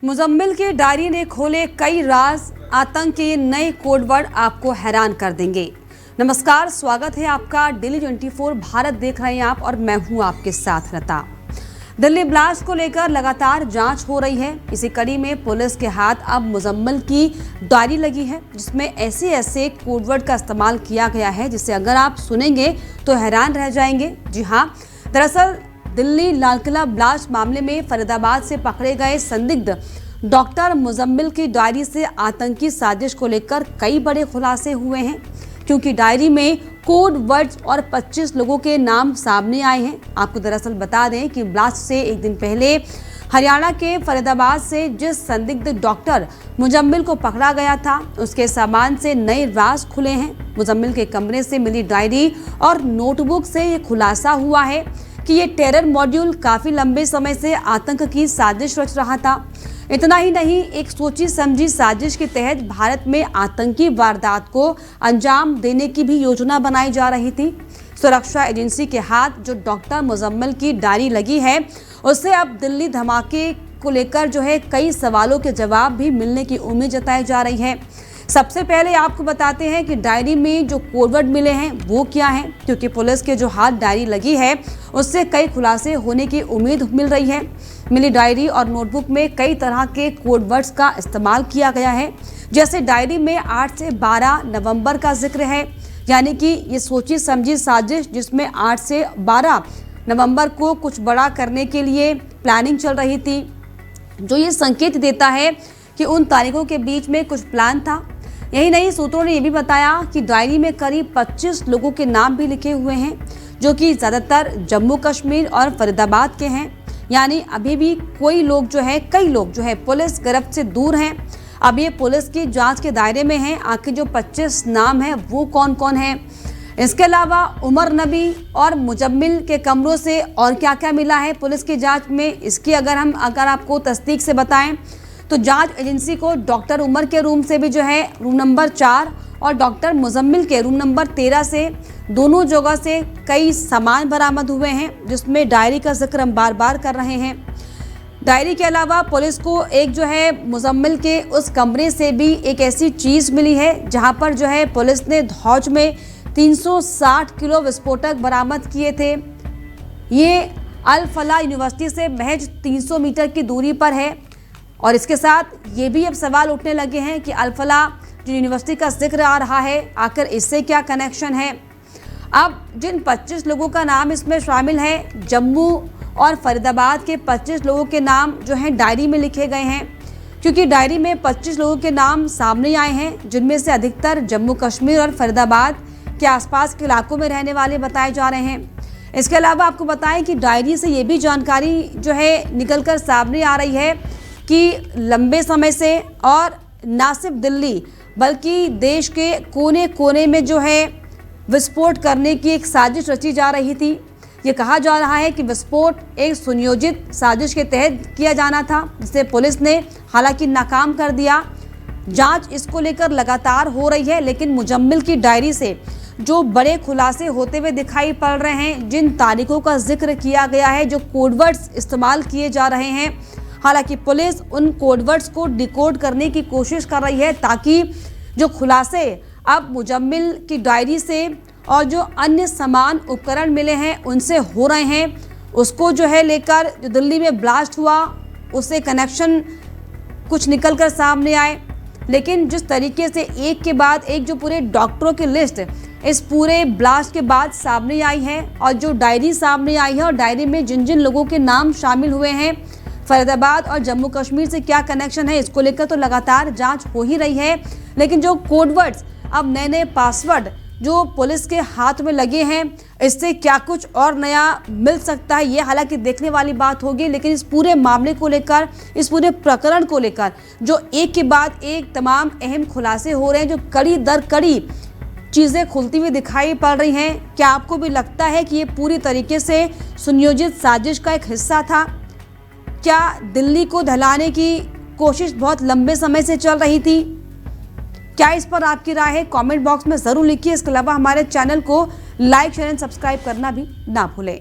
मुजम्मिल की डायरी ने खोले कई राज। आतंक के नए कोडवर्ड आपको हैरान कर देंगे। नमस्कार, स्वागत है आपका डेली 24 भारत देख रहे हैं आप और मैं हूं आपके साथ लता। दिल्ली ब्लास्ट को लेकर लगातार जांच हो रही है। इसी कड़ी में पुलिस के हाथ अब मुजम्मिल की डायरी लगी है, जिसमें ऐसे कोडवर्ड का इस्तेमाल किया गया है जिसे अगर आप सुनेंगे तो हैरान रह जाएंगे। जी हाँ, दरअसल दिल्ली लाल किला ब्लास्ट मामले में फरीदाबाद से पकड़े गए संदिग्ध डॉक्टर मुजम्मिल की डायरी से आतंकी साजिश को लेकर कई बड़े खुलासे हुए हैं, क्योंकि डायरी में कोड वर्ड्स और 25 लोगों के नाम सामने आए हैं। आपको दरअसल बता दें कि ब्लास्ट से एक दिन पहले हरियाणा के फरीदाबाद से जिस संदिग्ध डॉक्टर मुजम्मिल को पकड़ा गया था, उसके सामान से नए राज खुले हैं। मुजम्मिल के कमरे से मिली डायरी और नोटबुक से ये खुलासा हुआ है कि ये टेरर मॉड्यूल काफी लंबे समय से आतंक की साजिश रच रहा था। इतना ही नहीं, एक सोची समझी साजिश के तहत भारत में आतंकी वारदात को अंजाम देने की भी योजना बनाई जा रही थी। सुरक्षा एजेंसी के हाथ जो डॉक्टर मुजम्मिल की डायरी लगी है, उससे अब दिल्ली धमाके को लेकर कई सवालों के जवाब भी मिलने की उम्मीद जताई जा रही है। सबसे पहले आपको बताते हैं कि डायरी में जो कोडवर्ड मिले हैं वो क्या हैं, क्योंकि पुलिस के जो हाथ डायरी लगी है उससे कई खुलासे होने की उम्मीद मिल रही है। मिली डायरी और नोटबुक में कई तरह के कोडवर्ड्स का इस्तेमाल किया गया है। जैसे डायरी में 8 से 12 नवंबर का जिक्र है, यानी कि ये सोची समझी साजिश जिसमें 8 से 12 नवंबर को कुछ बड़ा करने के लिए प्लानिंग चल रही थी, जो ये संकेत देता है कि उन तारीखों के बीच में कुछ प्लान था। यही नहीं, सूत्रों ने यह भी बताया कि डायरी में करीब 25 लोगों के नाम भी लिखे हुए हैं, जो कि ज़्यादातर जम्मू कश्मीर और फरीदाबाद के हैं। यानी अभी भी कई लोग पुलिस गिरफ्त से दूर हैं। अब ये पुलिस की जांच के दायरे में हैं। आखिर जो 25 नाम हैं वो कौन कौन हैं। इसके अलावा उमर नबी और मुजम्मिल के कमरों से और क्या क्या मिला है पुलिस की जाँच में, इसकी अगर आपको तस्दीक से बताएं तो जांच एजेंसी को डॉक्टर उमर के रूम से भी रूम नंबर 4 और डॉक्टर मुजम्मिल के रूम नंबर 13 से दोनों जगह से कई सामान बरामद हुए हैं, जिसमें डायरी का जिक्र हम बार बार कर रहे हैं। डायरी के अलावा पुलिस को एक मुजम्मिल के उस कमरे से भी एक ऐसी चीज़ मिली है जहां पर पुलिस ने धौज में 360 किलो विस्फोटक बरामद किए थे। ये अल फला यूनिवर्सिटी से महज 300 मीटर की दूरी पर है। और इसके साथ ये भी अब सवाल उठने लगे हैं कि अल फला जो यूनिवर्सिटी का जिक्र आ रहा है, आखिर इससे क्या कनेक्शन है। अब जिन 25 लोगों का नाम इसमें शामिल है, जम्मू और फरीदाबाद के 25 लोगों के नाम डायरी में लिखे गए हैं, क्योंकि डायरी में 25 लोगों के नाम सामने आए हैं, जिनमें से अधिकतर जम्मू कश्मीर और फरीदाबाद के आसपास के इलाकों में रहने वाले बताए जा रहे हैं। इसके अलावा आपको बताएं कि डायरी से ये भी जानकारी निकल कर सामने आ रही है कि लंबे समय से और ना सिर्फ दिल्ली बल्कि देश के कोने कोने में विस्फोट करने की एक साजिश रची जा रही थी। ये कहा जा रहा है कि विस्फोट एक सुनियोजित साजिश के तहत किया जाना था, जिसे पुलिस ने हालांकि नाकाम कर दिया। जांच इसको लेकर लगातार हो रही है, लेकिन मुजम्मिल की डायरी से जो बड़े खुलासे होते हुए दिखाई पड़ रहे हैं, जिन तारीखों का जिक्र किया गया है, जो कोडवर्ड्स इस्तेमाल किए जा रहे हैं, हालांकि पुलिस उन कोडवर्ड्स को डिकोड करने की कोशिश कर रही है, ताकि जो खुलासे अब मुजम्मिल की डायरी से और जो अन्य सामान उपकरण मिले हैं उनसे हो रहे हैं, उसको लेकर जो दिल्ली में ब्लास्ट हुआ उससे कनेक्शन कुछ निकल कर सामने आए। लेकिन जिस तरीके से एक के बाद एक जो पूरे डॉक्टरों की लिस्ट इस पूरे ब्लास्ट के बाद सामने आई है, और जो डायरी सामने आई है और डायरी में जिन जिन लोगों के नाम शामिल हुए हैं, फरीदाबाद और जम्मू कश्मीर से क्या कनेक्शन है, इसको लेकर तो लगातार जांच हो ही रही है। लेकिन जो कोडवर्ड्स, अब नए पासवर्ड जो पुलिस के हाथ में लगे हैं, इससे क्या कुछ और नया मिल सकता है, ये हालांकि देखने वाली बात होगी। लेकिन इस पूरे मामले को लेकर, इस पूरे प्रकरण को लेकर जो एक के बाद एक तमाम अहम खुलासे हो रहे हैं, जो कड़ी दर कड़ी चीज़ें खुलती हुई दिखाई पड़ रही हैं, क्या आपको भी लगता है कि ये पूरी तरीके से सुनियोजित साजिश का एक हिस्सा था? क्या दिल्ली को दहलाने की कोशिश बहुत लंबे समय से चल रही थी? क्या इस पर आपकी राय है? कमेंट बॉक्स में ज़रूर लिखिए। इसके अलावा हमारे चैनल को लाइक, शेयर एंड सब्सक्राइब करना भी ना भूलें।